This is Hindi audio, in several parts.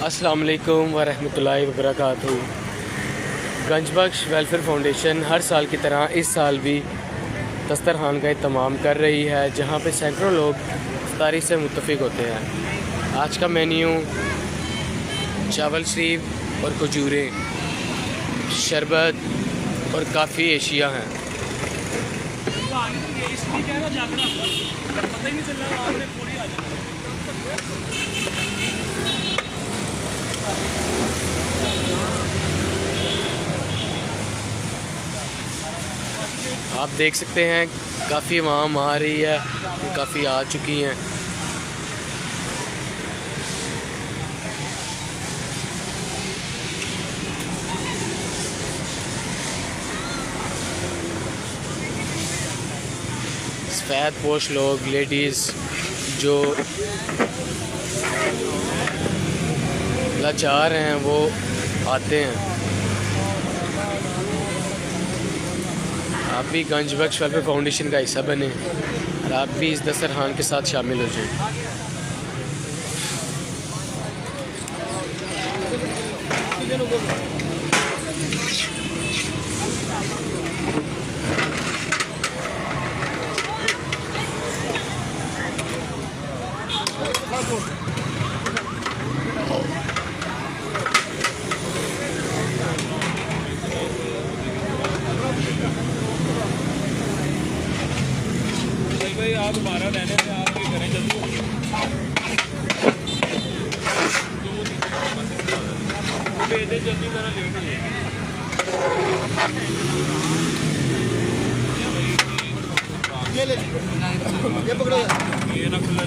अस्सलाम वालेकुम वरहमतुल्लाहि वबरकातुहू। गंजबख्श वेलफेयर फाउंडेशन हर साल की तरह इस साल भी दस्तरखान का एहतमाम कर रही है, जहां पे सैकड़ों लोग इफ्तारी से मुत्तफिक होते हैं। आज का मेन्यू चावल शरीफ और खजूरें, शरबत और काफ़ी एशिया हैं। आप देख सकते हैं काफ़ी आवाम आ रही है, काफ़ी आ चुकी हैं। सफ़ेद पोश लोग, लेडीज़ जो लाचार हैं वो आते हैं। आप भी गंजबख्श वेलफेयर फाउंडेशन का हिस्सा बने और आप भी इस दस्तरखान के साथ शामिल हो जाए। भाई आप हमारा रहने से आप ये करें जल्दी भेजे जल्दी मेरा लेट हो ये पकड़ो ये ना खुला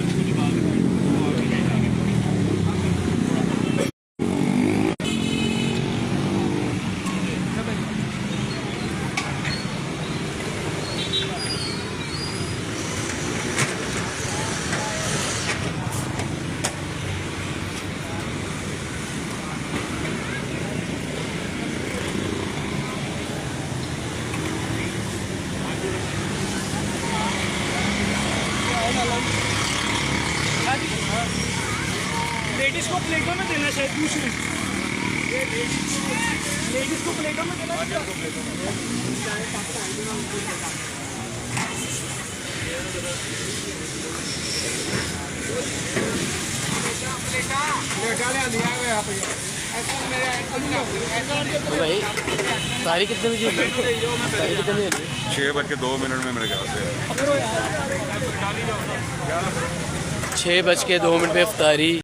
लेडीज को प्लेटों में देना शायद पूछ रही लेडीज को प्लेटों में देना तो भाई तारीख कितने बजे? तारीख कितने बजे? 6:02 में मेरे ख्याल से 6:02 पे इफ्तारी।